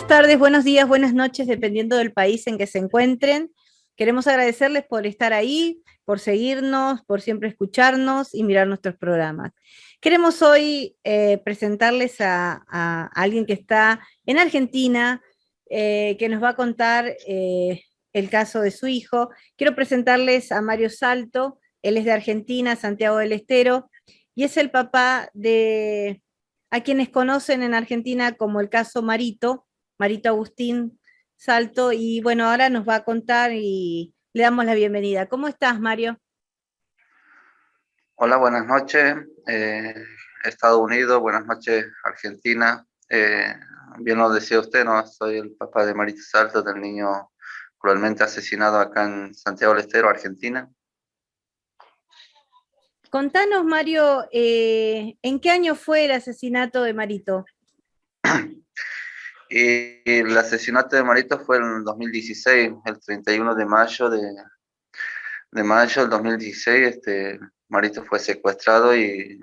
Buenas tardes, buenos días, buenas noches, dependiendo del país en que se encuentren. Queremos agradecerles por estar ahí, por seguirnos, por siempre escucharnos y mirar nuestros programas. Queremos hoy presentarles a alguien que está en Argentina, que nos va a contar el caso de su hijo. Quiero presentarles a Mario Salto, él es de Argentina, Santiago del Estero, y es el papá de a quienes conocen en Argentina como el caso Marito, Marito Agustín Salto, y bueno, ahora nos va a contar y le damos la bienvenida. ¿Cómo estás, Mario? Hola, buenas noches, Estados Unidos, buenas noches, Argentina. Bien lo decía usted, ¿no? Soy el papá de Marito Salto, del niño cruelmente asesinado acá en Santiago del Estero, Argentina. Contanos, Mario, ¿en qué año fue el asesinato de Marito? Y el asesinato de Marito fue en 2016, el 31 de mayo de mayo del 2016. Marito fue secuestrado y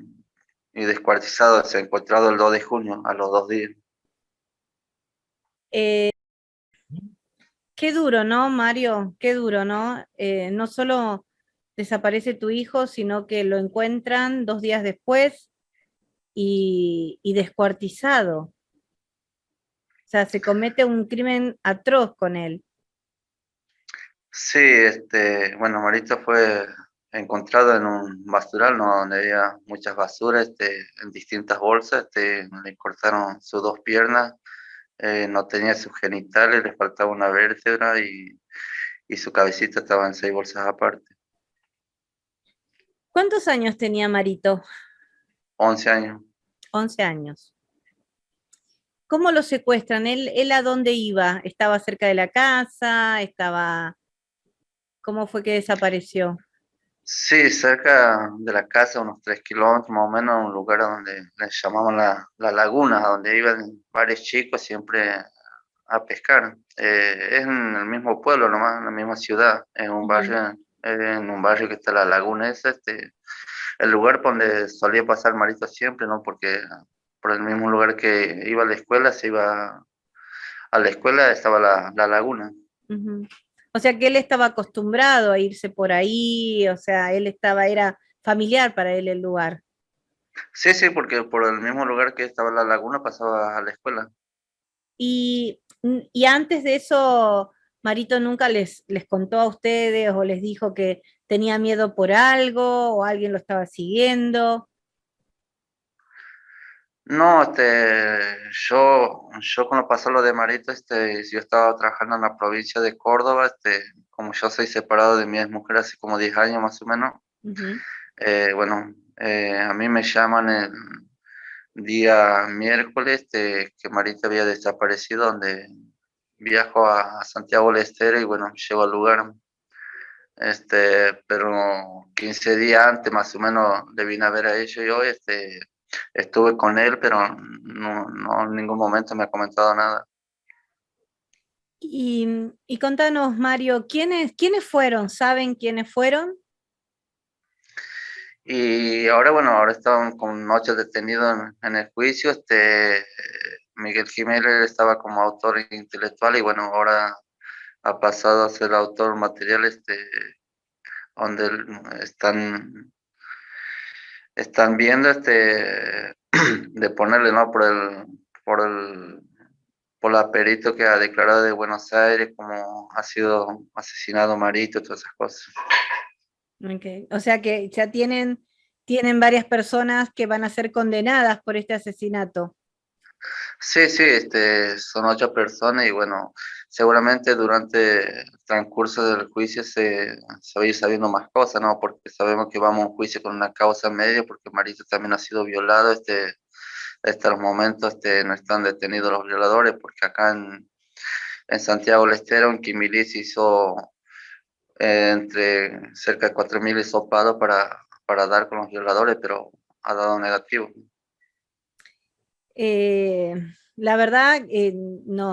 descuartizado, se encontrado el 2 de junio, a los 2 días. Eh, Qué duro, ¿no, Mario? Qué duro, ¿no? No solo desaparece tu hijo, sino que lo encuentran 2 días después y descuartizado. O sea, se comete un crimen atroz con él. Sí, bueno, Marito fue encontrado en un basural, ¿no? Donde había muchas basuras, en distintas bolsas, le cortaron sus dos piernas, no tenía sus genitales, le faltaba una vértebra y su cabecita estaba en 6 bolsas aparte. ¿Cuántos años tenía Marito? 11 años. 11 años. ¿Cómo lo secuestran? ¿Él a dónde iba? ¿Estaba cerca de la casa? ¿Cómo fue que desapareció? Sí, cerca de la casa, unos 3 kilómetros más o menos, un lugar donde le llamaban la laguna, donde iban varios chicos siempre a pescar. Es en el mismo pueblo, nomás, en la misma ciudad, Ujú. en un barrio que está la laguna esa, el lugar por donde solía pasar Marito siempre, ¿no? Porque por el mismo lugar que iba a la escuela, se iba a la escuela, estaba la laguna. Ujú. O sea que él estaba acostumbrado a irse por ahí, o sea, era familiar para él el lugar. Sí, sí, porque por el mismo lugar que estaba la laguna pasaba a la escuela. Y antes de eso, Marito nunca les contó a ustedes o les dijo que tenía miedo por algo o alguien lo estaba siguiendo. No, yo cuando pasó lo de Marito, yo estaba trabajando en la provincia de Córdoba, como yo soy separado de mi mujer hace como 10 años más o menos. Ujú. Bueno, a mí me llaman el día miércoles que Marita había desaparecido, donde viajo a Santiago del Estero y bueno, llego al lugar. Pero 15 días antes más o menos le vine a ver a ellos. Yo estuve con él, pero no en ningún momento me ha comentado nada. Y contanos, Mario, ¿quiénes fueron? ¿Saben quiénes fueron? Y ahora, bueno, ahora estaban con 8 detenidos en el juicio. Miguel Jiménez estaba como autor intelectual y bueno, ahora ha pasado a ser autor material, donde están viendo de ponerle, ¿no? Por el, por la perito que ha declarado de Buenos Aires, como ha sido asesinado Marito, todas esas cosas. Ok. O sea que ya tienen varias personas que van a ser condenadas por este asesinato. Sí, sí, son 8 personas y bueno, seguramente durante el transcurso del juicio se va a ir sabiendo más cosas, ¿no? Porque sabemos que vamos a un juicio con una causa media, porque Marito también ha sido violado, hasta los momentos, no están detenidos los violadores, porque acá en Santiago del Estero, en Quimilí, se hizo entre cerca de 4.000 hisopados para dar con los violadores, pero ha dado negativo. Eh, la verdad,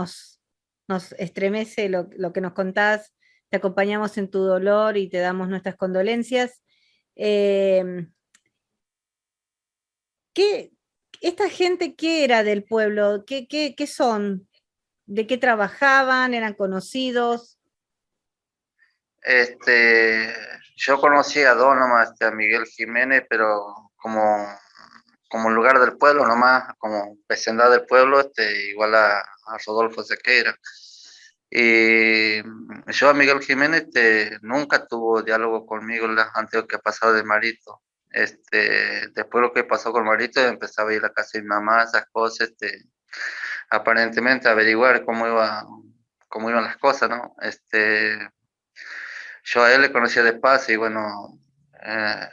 nos estremece lo que nos contás, te acompañamos en tu dolor y te damos nuestras condolencias. Eh, ¿Qué, esta gente qué era del pueblo? ¿Qué son? de qué trabajaban? ¿Eran conocidos? Yo conocí a dos nomás, a Miguel Jiménez, pero como lugar del pueblo nomás, como vecindad del pueblo, igual a Rodolfo Sequeira. Y yo a Miguel Jiménez nunca tuvo diálogo conmigo antes de lo que ha pasado de Marito. Después lo que pasó con Marito, empezaba a ir a la casa de mi mamá, esas cosas, aparentemente averiguar cómo iban las cosas, ¿no? Yo a él le conocía de paso y bueno, eh,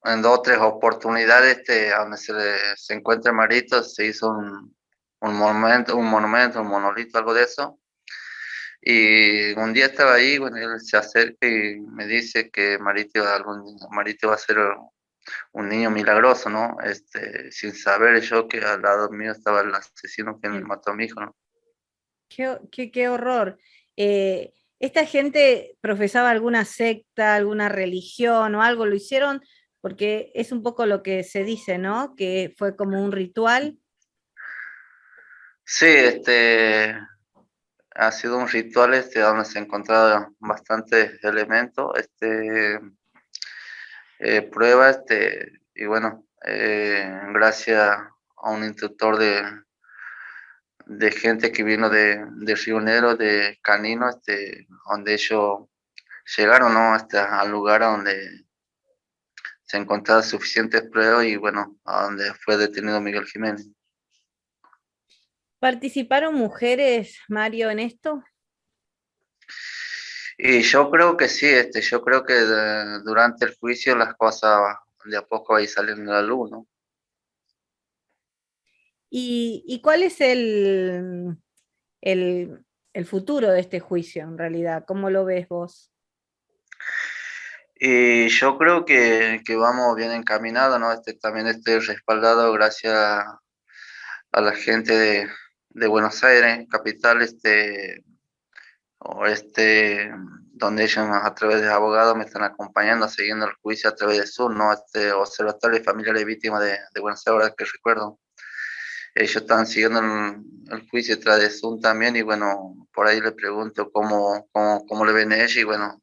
en dos o tres oportunidades a donde se encuentra Marito se hizo un monolito, algo de eso. Y un día estaba ahí, bueno, él se acerca y me dice que Marito va a ser un niño milagroso, ¿no? Sin saber yo que al lado mío estaba el asesino que Bien. mató a mi hijo, ¿no? Qué horror. ¿Esta gente profesaba alguna secta, alguna religión o algo? ¿Lo hicieron? Porque es un poco lo que se dice, ¿no? Que fue como un ritual. Sí, ha sido un ritual donde se han encontrado bastantes elementos, pruebas, y bueno, gracias a un instructor de gente que vino de Río Negro, de Canino, donde ellos llegaron, ¿no? Hasta al lugar donde se encontraban suficientes pruebas y bueno, a donde fue detenido Miguel Jiménez. ¿Participaron mujeres, Mario, en esto? Y yo creo que sí, yo creo que durante el juicio las cosas de a poco ahí salen a la luz, ¿no? ¿Y cuál es el, el futuro de este juicio en realidad? ¿Cómo lo ves vos? Y yo creo que vamos bien encaminados, ¿no? También estoy respaldado gracias a la gente de Buenos Aires, capital, o donde ellos a través de abogados me están acompañando, siguiendo el juicio a través de Zoom, ¿no? Observatorio de Familiares y Víctimas de Buenos Aires, ahora que recuerdo. Ellos están siguiendo el juicio a través de Zoom también y bueno, por ahí le pregunto cómo le ven ellos y bueno,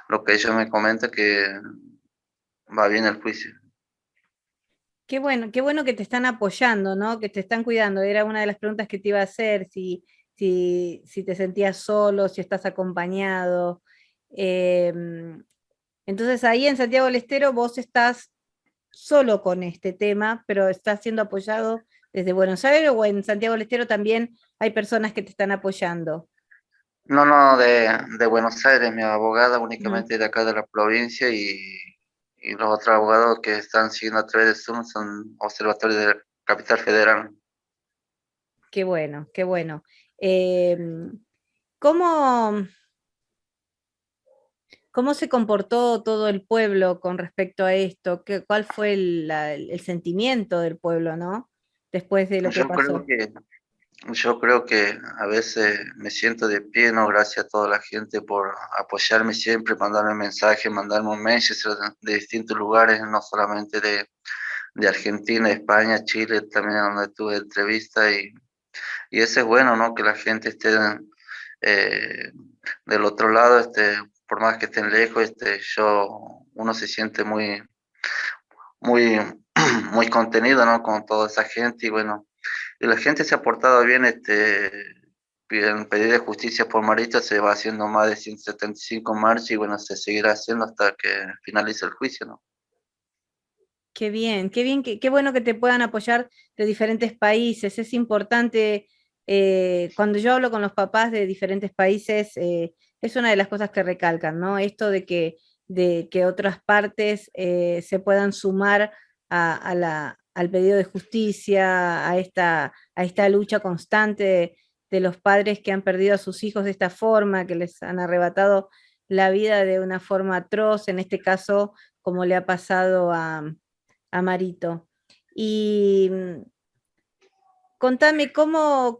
lo que ellos me comentan que va bien el juicio. Qué bueno que te están apoyando, ¿no? Que te están cuidando. Era una de las preguntas que te iba a hacer, si te sentías solo, si estás acompañado. Entonces ahí en Santiago del Estero vos estás solo con este tema, pero estás siendo apoyado desde Buenos Aires o en Santiago del Estero también hay personas que te están apoyando. No, no, de Buenos Aires, mi abogada Mm, únicamente de acá de la provincia y los otros abogados que están siguiendo a través de Zoom son observatorios de Capital Federal. qué bueno, qué bueno. Em, ¿Cómo, ¿Cómo se comportó todo el pueblo con respecto a esto? ¿Cuál fue el sentimiento del pueblo, ¿no? Después de lo que Yo creo pasó. que, yo creo que a veces me siento de pie, ¿no? Gracias a toda la gente por apoyarme siempre, mandarme mensajes, mandarme un mensaje de distintos lugares, no solamente de Argentina, España, Chile, también donde tuve entrevista y eso es bueno, ¿no? Que la gente esté eh, del otro lado, por más que estén lejos, uno se siente muy, muy contenido, ¿no? Con toda esa gente y bueno, y la gente se ha portado bien, el pedido de justicia por Marito se va haciendo más de 175 marchas y bueno, se seguirá haciendo hasta que finalice el juicio, ¿no? Qué bien, qué bueno que te puedan apoyar de diferentes países. Es importante, cuando yo hablo con los papás de diferentes países, es una de las cosas que recalcan, ¿no? Esto de que otras partes se puedan sumar al pedido de justicia, a esta lucha constante de los padres que han perdido a sus hijos de esta forma, que les han arrebatado la vida de una forma atroz, en este caso, como le ha pasado a Marito. Y contame, ¿cómo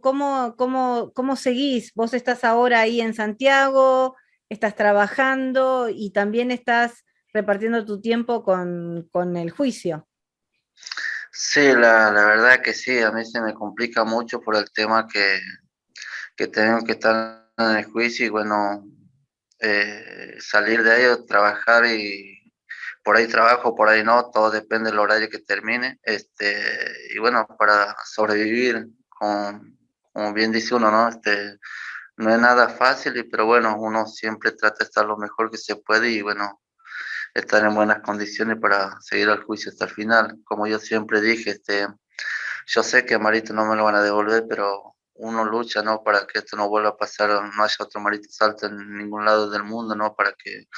seguís? Vos estás ahora ahí en Santiago, estás trabajando y también estás repartiendo tu tiempo con el juicio. Sí, la verdad que sí, a mí se me complica mucho por el tema que que tengo que estar en el juicio y bueno, salir de ello, trabajar y por ahí trabajo, por ahí no, todo depende del horario que termine, y bueno, para sobrevivir, como bien dice uno, ¿no? No es nada fácil, pero bueno, uno siempre trata de estar lo mejor que se puede y bueno, estar en buenas condiciones para seguir al juicio hasta el final. Como yo siempre dije, yo sé que a Marito no me lo van a devolver, pero uno lucha, ¿no? Para que esto no vuelva a pasar, no haya otro Marito Salto en ningún lado del mundo, ¿no? Para que,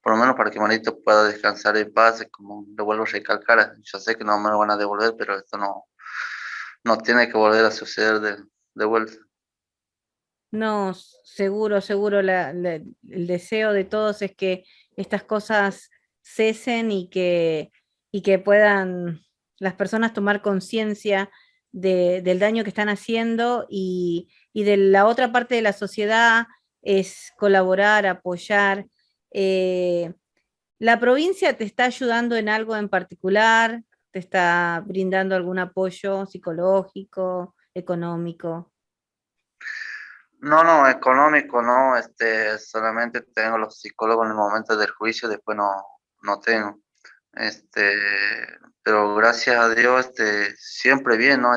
por lo menos para que Marito pueda descansar en paz, como lo vuelvo a recalcar. Yo sé que no me lo van a devolver, pero esto no tiene que volver a suceder de vuelta. No, seguro, seguro, el deseo de todos es que estas cosas cesen y que puedan las personas tomar conciencia del daño que están haciendo y de la otra parte de la sociedad es colaborar, apoyar. Eh, ¿La provincia te está ayudando en algo en particular? ¿Te está brindando algún apoyo psicológico, económico? No, no, económico no, solamente tengo los psicólogos en el momento del juicio, después no tengo. Este, pero gracias a Dios, siempre bien, ¿no?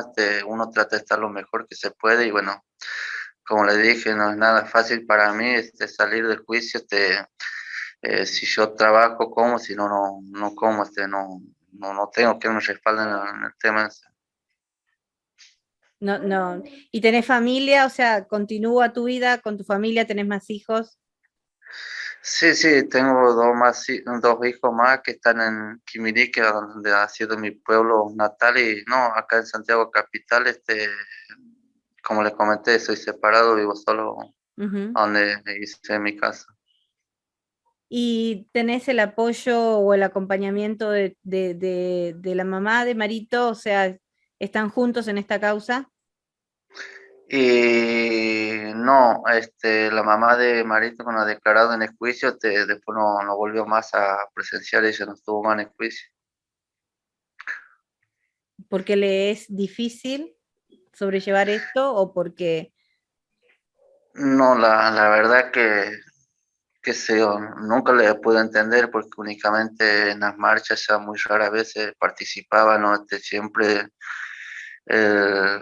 Uno trata de estar lo mejor que se puede y bueno, como le dije, no es nada fácil para mí, salir del juicio, si yo trabajo, como, si no como, no tengo que me respalden en el tema ese. No, no. ¿Y tenés familia? O sea, ¿continúa tu vida con tu familia? ¿Tenés más hijos? Sí, sí, tengo dos más, dos hijos más que están en Quimirique, donde ha sido mi pueblo natal, y no, acá en Santiago Capital, como les comenté, soy separado, vivo solo Ujú. donde hice mi casa. ¿Y tenés el apoyo o el acompañamiento de la mamá de Marito? O sea, ¿están juntos en esta causa? Y no, la mamá de Marito, cuando ha declarado en el juicio, después no volvió más a presenciar, ella no estuvo más en el juicio. ¿Porque le es difícil sobrellevar esto o porque... No, la verdad que sé yo, nunca le pude entender porque únicamente en las marchas ya muy raras veces participaba, ¿no? Siempre el,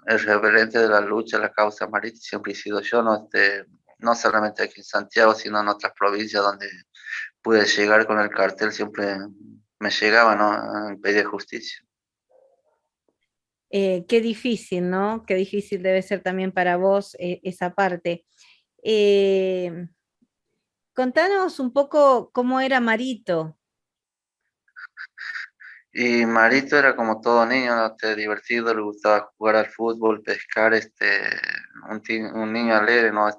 el referente de la lucha, la causa marítima siempre he sido yo, ¿no? No solamente aquí en Santiago, sino en otras provincias donde pude llegar con el cartel, siempre me llegaba, ¿no? En pedir justicia. qué difícil, ¿no? Qué difícil debe ser también para vos esa parte. Eh, Contanos un poco cómo era Marito. Y Marito era como todo niño, ¿no? Divertido, le gustaba jugar al fútbol, pescar, un niño alegre, ¿no?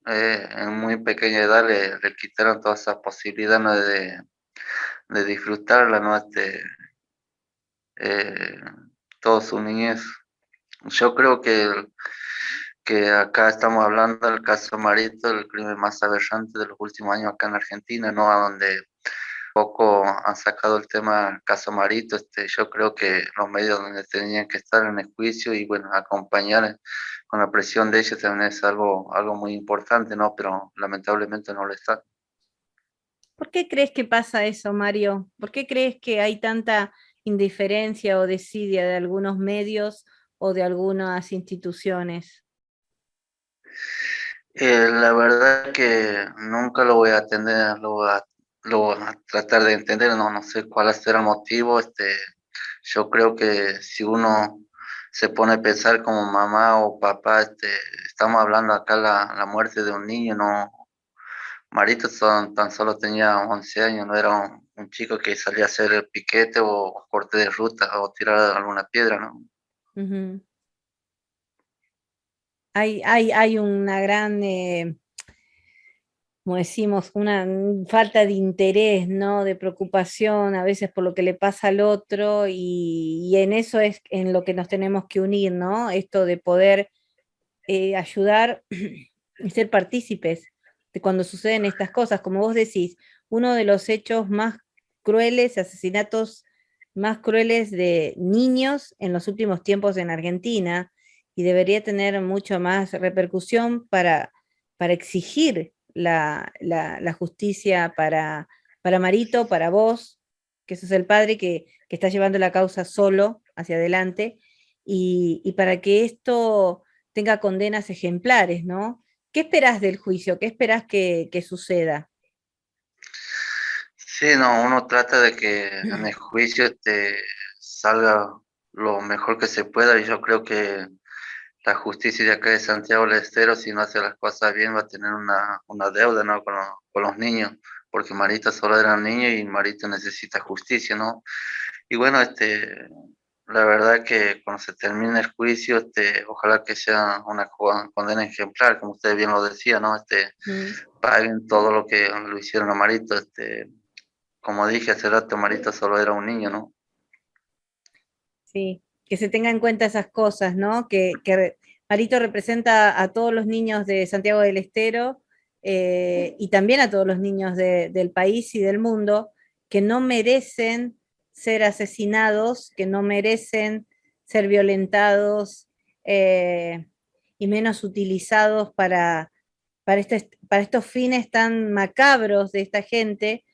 En muy pequeña edad le quitaron todas esas posibilidades, ¿no? De disfrutarla, ¿no? Eh, Toda su niñez. Yo creo que acá estamos hablando del caso Marito, el crimen más aberrante de los últimos años acá en Argentina, ¿no? A donde poco han sacado el tema caso Marito, yo creo que los medios donde tenían que estar en el juicio y bueno, acompañar con la presión de ellos también es algo muy importante, ¿no? Pero lamentablemente no lo está. ¿Por qué crees que pasa eso, Mario? ¿Por qué crees que hay tanta indiferencia o desidia de algunos medios o de algunas instituciones? La verdad que nunca lo voy a atender, lo voy a tratar de entender, no sé cuál será el motivo, yo creo que si uno se pone a pensar como mamá o papá, estamos hablando acá la muerte de un niño, no, Marito tan solo tenía 11 años, no era un chico que salía a hacer el piquete o corte de ruta o tirar alguna piedra, ¿no? Ujú. Hay una gran, como decimos, una falta de interés, ¿no? De preocupación a veces por lo que le pasa al otro y en eso es en lo que nos tenemos que unir, ¿no? Esto de poder ayudar y ser partícipes de cuando suceden estas cosas. Como vos decís, uno de los hechos más crueles, asesinatos más crueles de niños en los últimos tiempos en Argentina. y debería tener mucho más repercusión para exigir la justicia para Marito, para vos, que sos el padre que está llevando la causa solo hacia adelante, y para que esto tenga condenas ejemplares, ¿no? ¿Qué esperás del juicio? ¿Qué esperás que suceda? Sí, no, uno trata de que en el juicio salga lo mejor que se pueda y yo creo que la justicia de acá de Santiago del Estero, si no hace las cosas bien, va a tener una deuda, ¿no? Con los niños, porque Marita solo era un niño y Marita necesita justicia, ¿no? Y bueno, la verdad que cuando se termine el juicio, ojalá que sea una condena ejemplar, como usted bien lo decía, ¿no? Mm. Paguen todo lo que lo hicieron a Marito, como dije hace rato, Marito solo era un niño, ¿no? Sí, que se tenga en cuenta esas cosas, ¿no? Marito representa a todos los niños de Santiago del Estero, y también a todos los niños del país y del mundo que no merecen ser asesinados, que no merecen ser violentados, y menos utilizados para estos fines tan macabros de esta gente,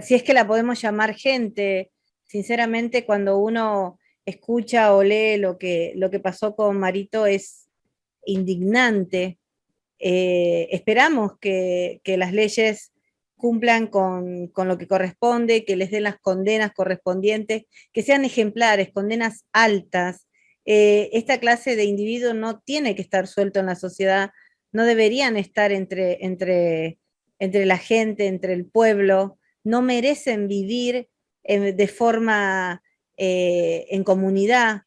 si es que la podemos llamar gente. Sinceramente, cuando uno escucha o lee lo que pasó con Marito es indignante. Esperamos que las leyes cumplan con lo que corresponde, que les den las condenas correspondientes, que sean ejemplares, condenas altas. Esta clase de individuo no tiene que estar suelto en la sociedad, no deberían estar entre la gente, entre el pueblo, no merecen vivir de forma en comunidad.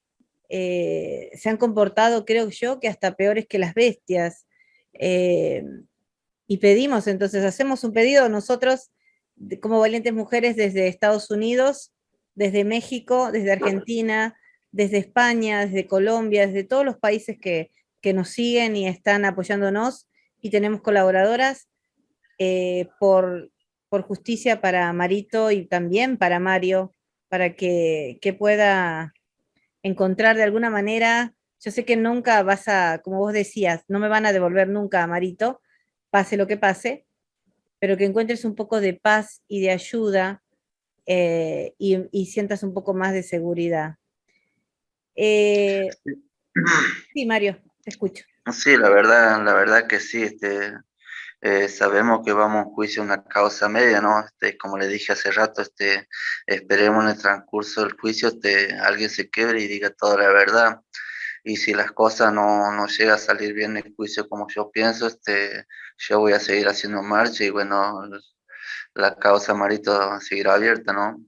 Se han comportado, creo yo, que hasta peores que las bestias. Eh, y pedimos, entonces hacemos un pedido nosotros como valientes mujeres desde Estados Unidos, desde México, desde Argentina, desde España, desde Colombia, desde todos los países que nos siguen y están apoyándonos, y tenemos colaboradoras, por justicia para Marito y también para Mario, para que pueda encontrar de alguna manera. Yo sé que nunca vas a, como vos decías, no me van a devolver nunca a Marito, pase lo que pase, pero que encuentres un poco de paz y de ayuda, y sientas un poco más de seguridad. Eh, sí, Mario, te escucho. Sí, la verdad que sí, sabemos que vamos a un juicio, una causa media, ¿no? Como le dije hace rato, esperemos en el transcurso del juicio, alguien se quiebre y diga toda la verdad. Y si las cosas no llegan a salir bien en el juicio como yo pienso, yo voy a seguir haciendo marcha y bueno, la causa Marito seguirá abierta, ¿no?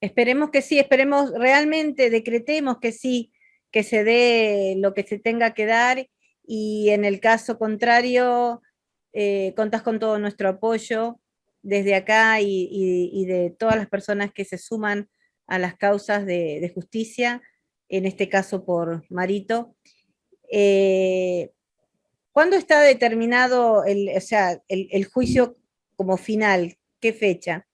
Esperemos que sí, esperemos realmente, decretemos que sí, que se dé lo que se tenga que dar, y en el caso contrario, contás con todo nuestro apoyo desde acá, y de todas las personas que se suman a las causas de justicia, en este caso por Marito. Eh, ¿Cuándo está determinado o sea, el juicio como final? ¿Qué fecha?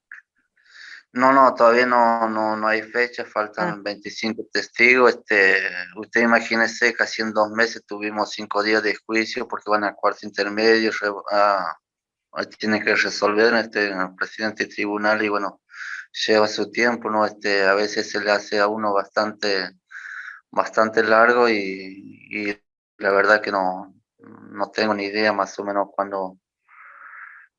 No, no, todavía no hay fecha, Ah, faltan 25 testigos. Usted imagínese, casi en 2 meses tuvimos 5 días de juicio porque van a cuarto intermedio, tiene que resolver el presidente del tribunal y bueno, lleva su tiempo, ¿no? A veces se le hace a uno bastante largo y la verdad que no tengo ni idea más o menos cuándo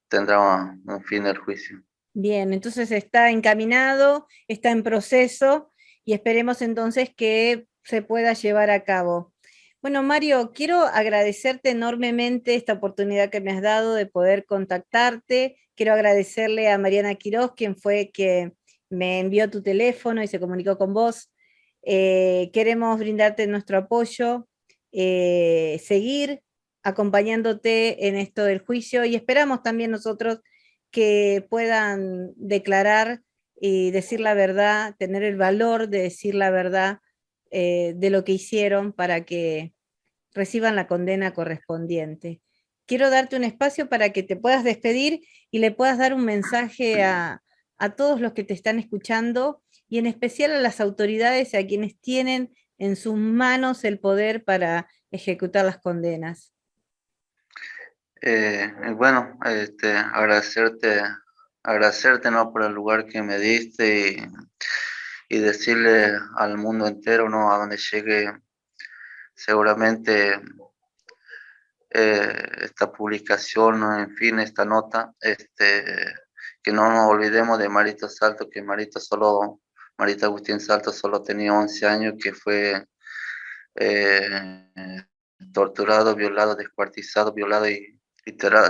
tendrá un fin el juicio. bien, entonces está encaminado, está en proceso, y esperemos entonces que se pueda llevar a cabo. Bueno, Mario, quiero agradecerte enormemente esta oportunidad que me has dado de poder contactarte. Quiero agradecerle a Mariana Quiroz, quien fue que me envió tu teléfono y se comunicó con vos. Queremos brindarte nuestro apoyo, seguir acompañándote en esto del juicio, y esperamos también nosotros que puedan declarar y decir la verdad, tener el valor de decir la verdad, de lo que hicieron, para que reciban la condena correspondiente. Quiero darte un espacio para que te puedas despedir y le puedas dar un mensaje a todos los que te están escuchando, y en especial a las autoridades, a quienes tienen en sus manos el poder para ejecutar las condenas. Bueno, agradecerte, ¿no? Por el lugar que me diste y decirle al mundo entero, ¿no? A donde llegue seguramente esta publicación, ¿no? En fin, esta nota, que no nos olvidemos de Marito Salto, que Marito Agustín Salto solo tenía 11 años, que fue eh, torturado, violado, descuartizado, violado y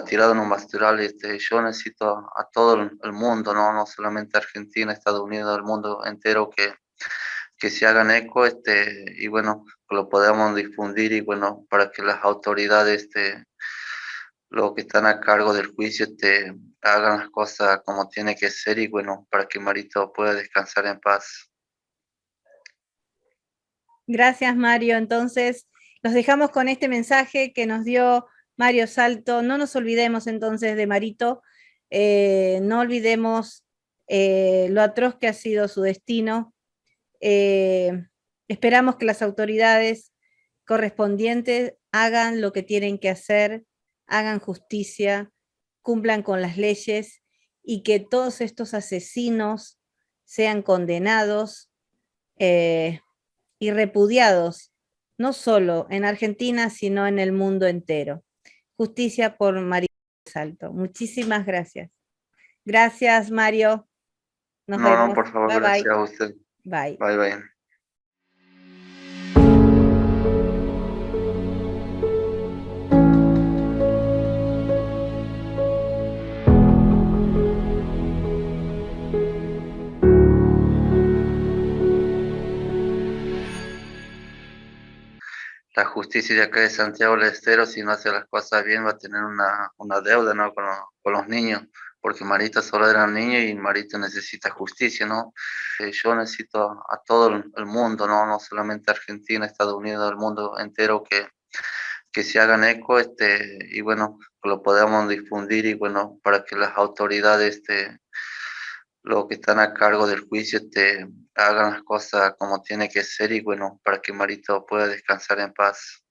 tirado en un basural. Yo necesito a todo el mundo, ¿no? No solamente Argentina, Estados Unidos, el mundo entero que se hagan eco, y bueno, que lo podamos difundir y bueno, para que las autoridades, los que están a cargo del juicio, hagan las cosas como tiene que ser y bueno, para que Marito pueda descansar en paz. Gracias, Mario. Entonces, los dejamos con este mensaje que nos dio Mario Salto. No nos olvidemos entonces de Marito, no olvidemos lo atroz que ha sido su destino. Eh, Esperamos que las autoridades correspondientes hagan lo que tienen que hacer, hagan justicia, cumplan con las leyes y que todos estos asesinos sean condenados y repudiados, no solo en Argentina, sino en el mundo entero. Justicia por María Salto. Muchísimas gracias. Gracias, Mario. Nos No, no, vemos. por favor, Bye gracias bye. a usted. Bye. Bye, bye. La justicia de acá de Santiago del Estero, si no hace las cosas bien, va a tener una deuda, ¿no? Con los niños, porque Marito solo era un niño y Marito necesita justicia, ¿no? Yo necesito a todo el mundo, ¿no? No solamente Argentina, Estados Unidos, el mundo entero que se hagan eco, y bueno, que lo podamos difundir y bueno, para que las autoridades, los que están a cargo del juicio, hagan las cosas como tiene que ser y bueno, para que Marito pueda descansar en paz.